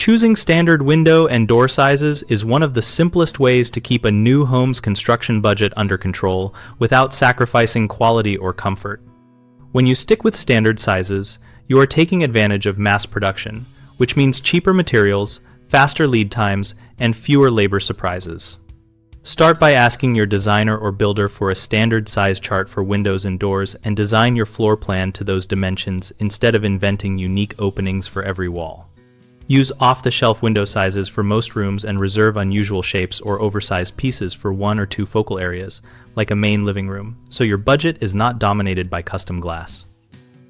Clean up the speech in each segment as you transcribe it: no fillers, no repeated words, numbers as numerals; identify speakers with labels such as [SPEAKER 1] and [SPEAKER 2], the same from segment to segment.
[SPEAKER 1] Choosing standard window and door sizes is one of the simplest ways to keep a new home's construction budget under control without sacrificing quality or comfort. When you stick with standard sizes, you are taking advantage of mass production, which means cheaper materials, faster lead times, and fewer labor surprises. Start by asking your designer or builder for a standard size chart for windows and doors and design your floor plan to those dimensions instead of inventing unique openings for every wall. Use off-the-shelf window sizes for most rooms and reserve unusual shapes or oversized pieces for one or two focal areas, like a main living room, so your budget is not dominated by custom glass.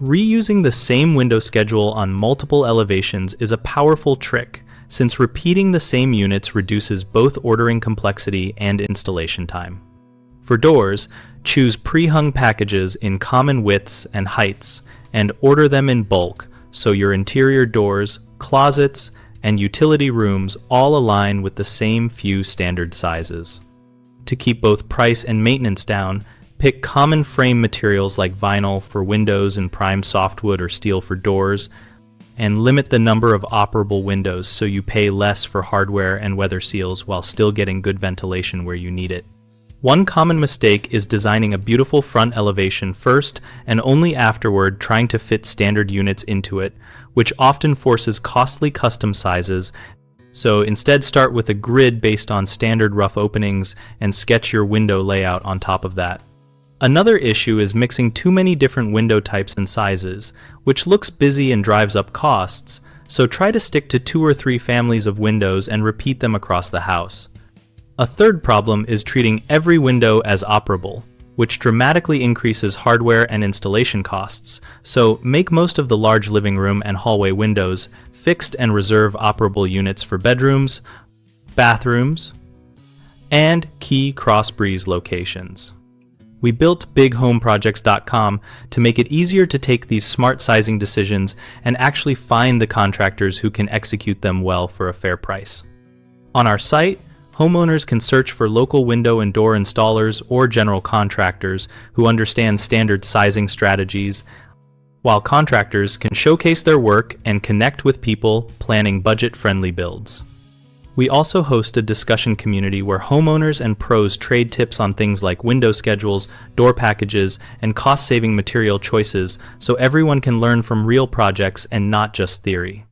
[SPEAKER 1] Reusing the same window schedule on multiple elevations is a powerful trick, since repeating the same units reduces both ordering complexity and installation time. For doors, choose pre-hung packages in common widths and heights, and order them in bulk so your interior doors, closets, and utility rooms all align with the same few standard sizes. To keep both price and maintenance down, pick common frame materials like vinyl for windows and prime softwood or steel for doors, and limit the number of operable windows so you pay less for hardware and weather seals while still getting good ventilation where you need it. One common mistake is designing a beautiful front elevation first and only afterward trying to fit standard units into it, which often forces costly custom sizes. So instead, start with a grid based on standard rough openings and sketch your window layout on top of that. Another issue is mixing too many different window types and sizes, which looks busy and drives up costs, so try to stick to 2 or 3 families of windows and repeat them across the house. A third problem is treating every window as operable, which dramatically increases hardware and installation costs, so make most of the large living room and hallway windows fixed and reserve operable units for bedrooms, bathrooms, and key cross-breeze locations. We built BigHomeProjects.com to make it easier to take these smart sizing decisions and actually find the contractors who can execute them well for a fair price. On our site, homeowners can search for local window and door installers or general contractors who understand standard sizing strategies, while contractors can showcase their work and connect with people planning budget-friendly builds. We also host a discussion community where homeowners and pros trade tips on things like window schedules, door packages, and cost-saving material choices so everyone can learn from real projects and not just theory.